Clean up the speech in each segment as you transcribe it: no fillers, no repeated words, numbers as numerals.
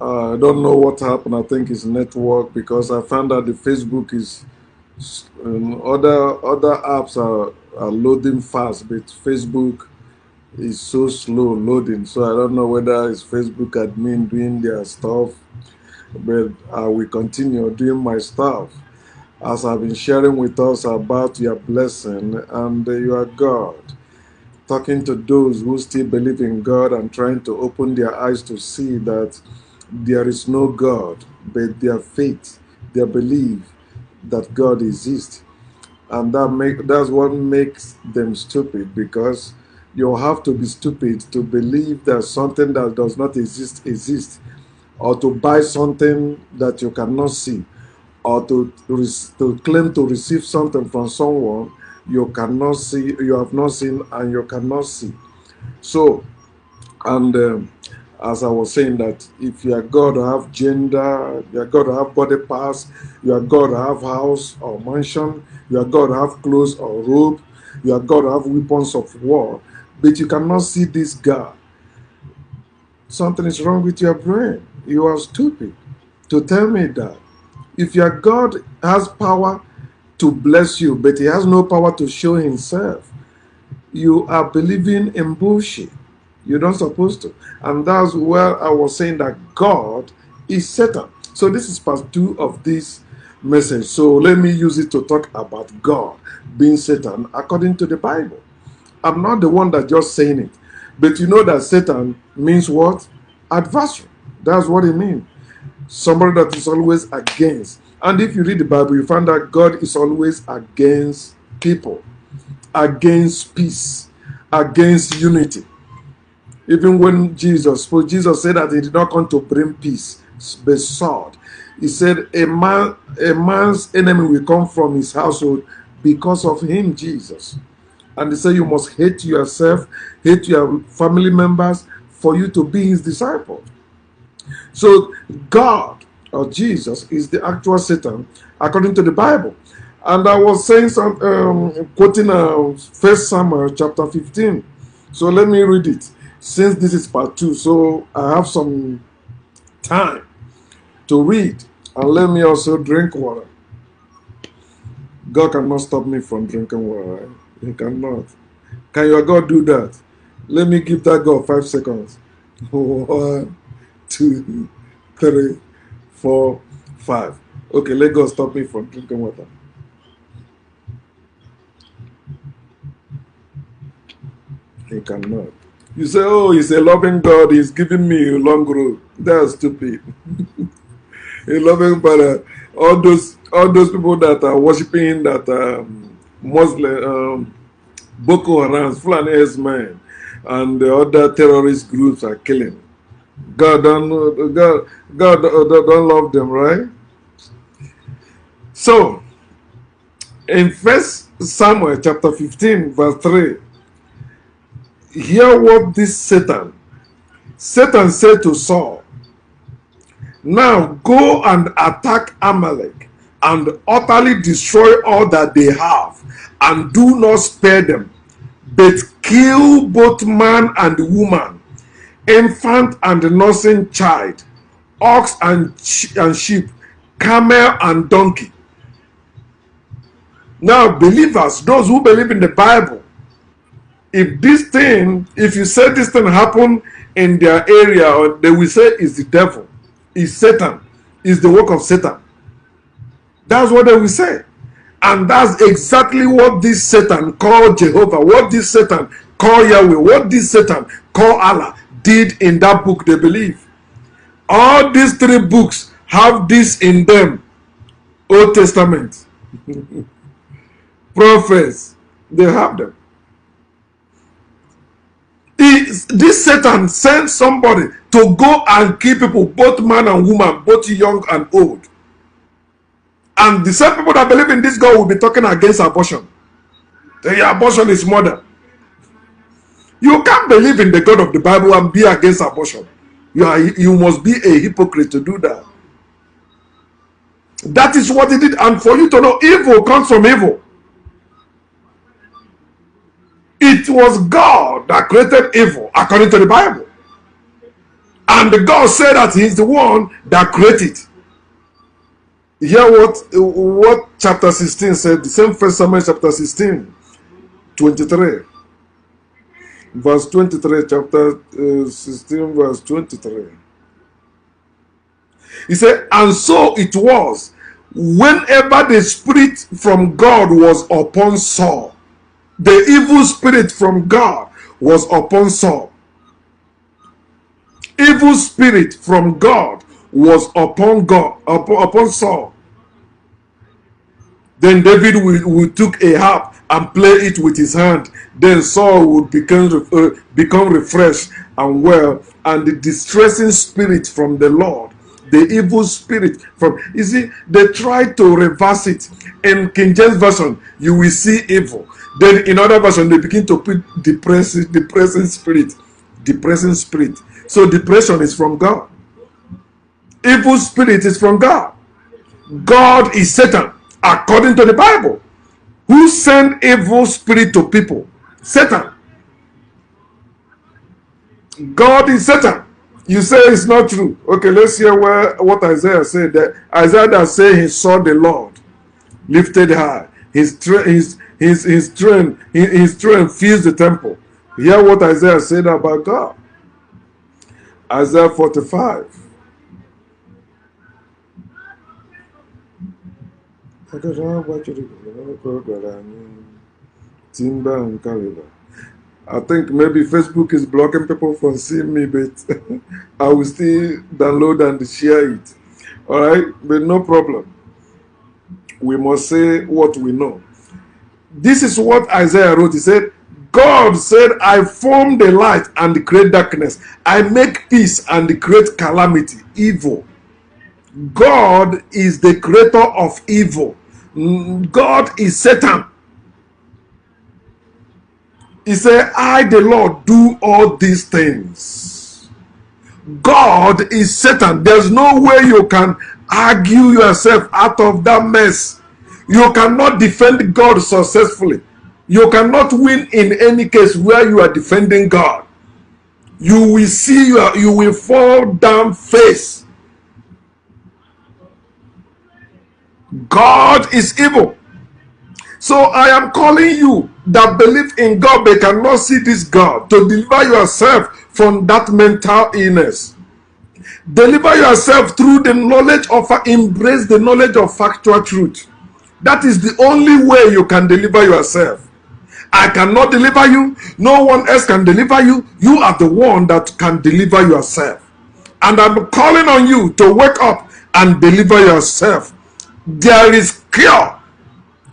I don't know what happened. I think it's network because I found that the Facebook is other apps are loading fast, but Facebook is so slow loading. So I don't know whether it's Facebook admin doing their stuff, but I will continue doing my stuff as I've been sharing with us about your blessing and your God, talking to those who still believe in God and trying to open their eyes to see that there is no God, but their faith, their belief that God exists. And that's what makes them stupid, because you have to be stupid to believe that something that does not exist exists, or to buy something that you cannot see, or to claim to receive something from someone you cannot see, you have not seen, and you cannot see. So, and as I was saying, that if you are God to have gender, you are God to have body parts, you are God to have house or mansion, you are God to have clothes or robe, you are God to have weapons of war, but you cannot see this God, something is wrong with your brain. You are stupid to tell me that. If your God has power to bless you, but he has no power to show himself, you are believing in bullshit. You don't supposed to. And that's where I was saying that God is Satan. So this is part 2 of this message. So let me use it to talk about God being Satan according to the Bible. I'm not the one that just saying it. But you know that Satan means what? Adversary. That's what it means. Somebody that is always against. And if you read the Bible, you find that God is always against people, against peace, against unity. Even when Jesus said that he did not come to bring peace, but sword. He said a man's enemy will come from his household because of him, Jesus. And he said you must hate yourself, hate your family members for you to be his disciple. So God, or Jesus, is the actual Satan according to the Bible. And I was saying quoting 1 Samuel chapter 15. So let me read it, since this is part 2. So I have some time to read. And let me also drink water. God cannot stop me from drinking water. He cannot. Can your God do that? Let me give that God 5 seconds. 1, 2, 3, 4, 5. Okay, let God stop me from drinking water. He cannot. You say, oh, he's a loving God, he's giving me a long road. That's stupid. A loving Father. All those people that are worshiping that Muslim, Boko Haram, Fulani S-Men, and the other terrorist groups are killing. God don't love them, right? So, in 1 Samuel chapter 15, verse 3, hear what this Satan said to Saul. Now go and attack Amalek and utterly destroy all that they have, and do not spare them, but kill both man and woman, infant and nursing child, ox and sheep, camel and donkey. Now, believers, those who believe in the Bible, if you say this thing happened in their area, they will say it's the devil, it's Satan, it's the work of Satan. That's what they will say. And that's exactly what this Satan called Jehovah, what this Satan called Yahweh, what this Satan called Allah did in that book they believe. All these 3 books have this in them. Old Testament. Prophets, they have them. This Satan sent somebody to go and kill people, both man and woman, both young and old. And the same people that believe in this God will be talking against abortion. Abortion is murder. You can't believe in the God of the Bible and be against abortion. You must be a hypocrite to do that. That is what he did. And for you to know, evil comes from evil. It was God that created evil according to the Bible. And the God said that he's the one that created. Hear what chapter 16 said, the same First Samuel chapter 16, 23. Verse 23, chapter 16, verse 23. He said, and so it was, whenever the spirit from God was upon Saul, the evil spirit from God was upon Saul. Evil spirit from God was upon Saul. Then David would took a harp and play it with his hand. Then Saul would become refreshed and well. And the distressing spirit from the Lord, the evil spirit from, you see, they try to reverse it. In King James Version, you will see evil. Then in other version, they begin to put depressing spirit. So depression is from God. Evil spirit is from God. God is Satan, according to the Bible. Who sent evil spirit to people? Satan. God is Satan. You say it's not true. Okay, let's hear what Isaiah said. That Isaiah said he saw the Lord lifted high. His train fills the temple. Hear what Isaiah said about God. Isaiah 45. I think maybe Facebook is blocking people from seeing me, but I will still download and share it. Alright, but no problem. We must say what we know. This is what Isaiah wrote. He said, God said, I form the light and create darkness. I make peace and create calamity, evil. God is the creator of evil. God is Satan. He said, I, the Lord, do all these things. God is Satan. There's no way you can argue yourself out of that mess. You cannot defend God successfully. You cannot win in any case where you are defending God. You will see you will fall down face. God is evil. So I am calling you that believe in God but cannot see this God to deliver yourself from that mental illness. Deliver yourself through the knowledge of, embrace the knowledge of factual truth. That is the only way you can deliver yourself. I cannot deliver you. No one else can deliver you. You are the one that can deliver yourself. And I'm calling on you to wake up and deliver yourself. There is cure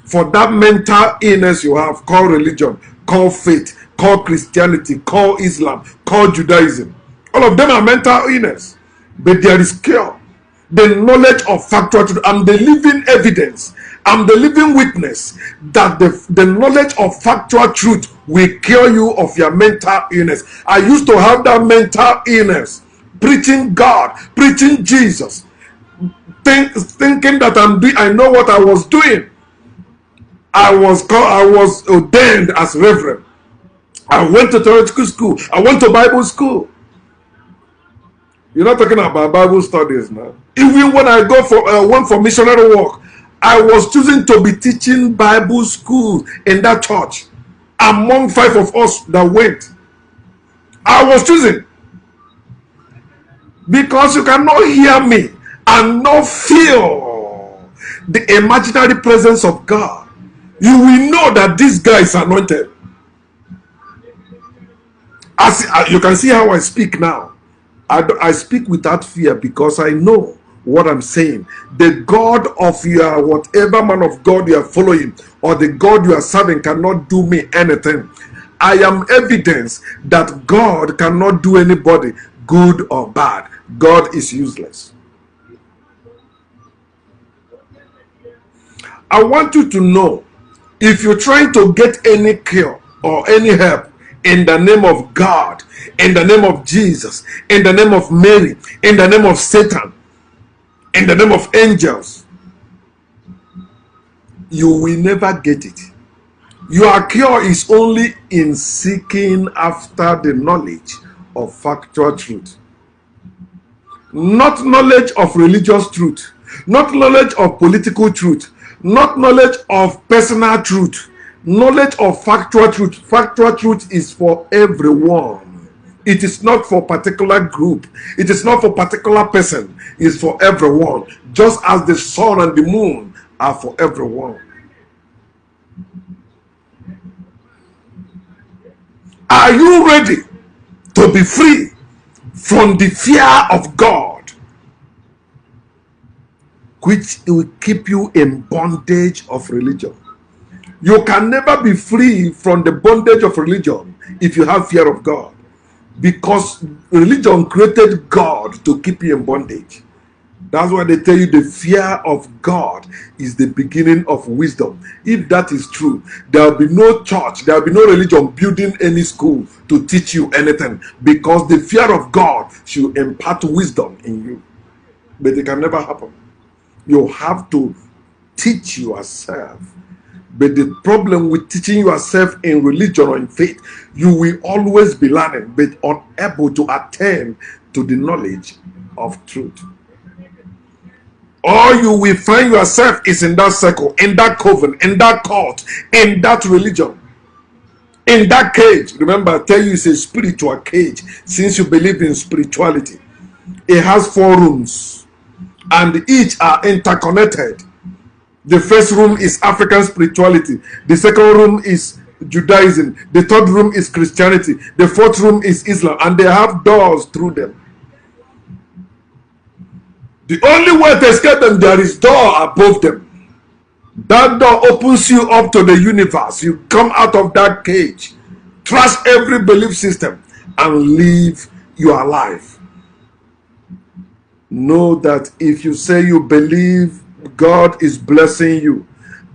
for that mental illness you have, called religion, called faith, called Christianity, called Islam, called Judaism. All of them are mental illness. But there is cure. The knowledge of factual truth. I'm the living evidence. I'm the living witness that the knowledge of factual truth will cure you of your mental illness. I used to have that mental illness, preaching God, preaching Jesus, thinking that I know what I was doing. I was ordained as reverend. I went to theological school. I went to Bible school. You're not talking about Bible studies now. Even when I went for missionary work, I was choosing to be teaching Bible school in that church among 5 of us that went. I was choosing. Because you cannot hear me and not feel the imaginary presence of God. You will know that this guy is anointed. As you can see how I speak now. I speak without fear because I know what I'm saying. The God of your whatever man of God you are following or the God you are serving cannot do me anything. I am evidence that God cannot do anybody good or bad. God is useless. I want you to know, if you're trying to get any cure or any help in the name of God, in the name of Jesus, in the name of Mary, in the name of Satan, in the name of angels, you will never get it. Your cure is only in seeking after the knowledge of factual truth. Not knowledge of religious truth, not knowledge of political truth, not knowledge of personal truth, knowledge of factual truth. Factual truth is for everyone. It is not for particular group. It is not for particular person. It's for everyone. Just as the sun and the moon are for everyone. Are you ready to be free from the fear of God, which will keep you in bondage of religion? You can never be free from the bondage of religion if you have fear of God, because religion created God to keep you in bondage. That's why they tell you the fear of God is the beginning of wisdom. If that is true, there will be no church, there will be no religion building any school to teach you anything, because the fear of God should impart wisdom in you. But it can never happen. You have to teach yourself. But the problem with teaching yourself in religion or in faith, you will always be learning, but unable to attain to the knowledge of truth. All you will find yourself is in that circle, in that coven, in that cult, in that religion, in that cage. Remember, I tell you it's a spiritual cage, since you believe in spirituality. It has 4 rooms, and each are interconnected. The first room is African spirituality. The second room is Judaism. The third room is Christianity. The fourth room is Islam, and they have doors through them. The only way to escape them, there is door above them. That door opens you up to the universe. You come out of that cage, trust every belief system, and live your life. Know that if you say you believe God is blessing you,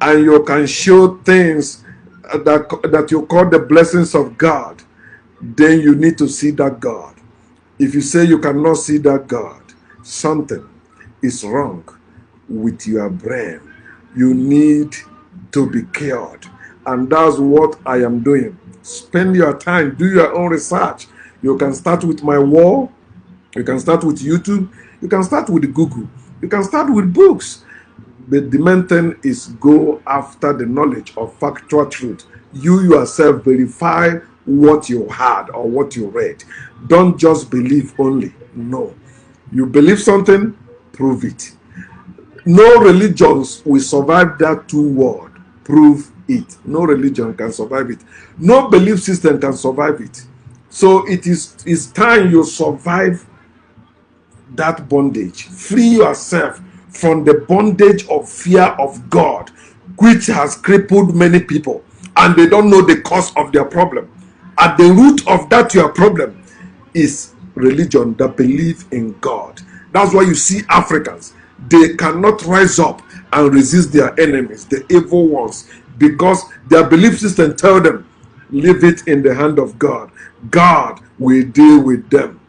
and you can show things that you call the blessings of God, then you need to see that God. If you say you cannot see that God, something is wrong with your brain. You need to be cured, and that's what I am doing. Spend your time, do your own research. You can start with my wall, you can start with YouTube, you can start with Google, you can start with books. But the main thing is go after the knowledge of factual truth. You yourself verify what you heard or what you read. Don't just believe only. No. You believe something, prove it. No religions will survive that 2 words. Prove it. No religion can survive it. No belief system can survive it. So it's time you survive that bondage. Free yourself from the bondage of fear of God, which has crippled many people, and they don't know the cause of their problem. At the root of that your problem is religion that believe in God. That's why you see Africans, they cannot rise up and resist their enemies, the evil ones, because their belief system tell them, leave it in the hand of God. God will deal with them.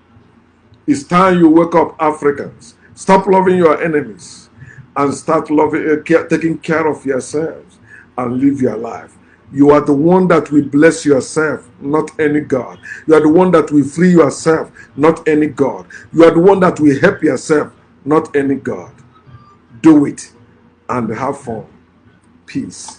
It's time you wake up, Africans. Stop loving your enemies and start loving, taking care of yourselves and live your life. You are the one that will bless yourself, not any God. You are the one that will free yourself, not any God. You are the one that will help yourself, not any God. Do it and have fun. Peace.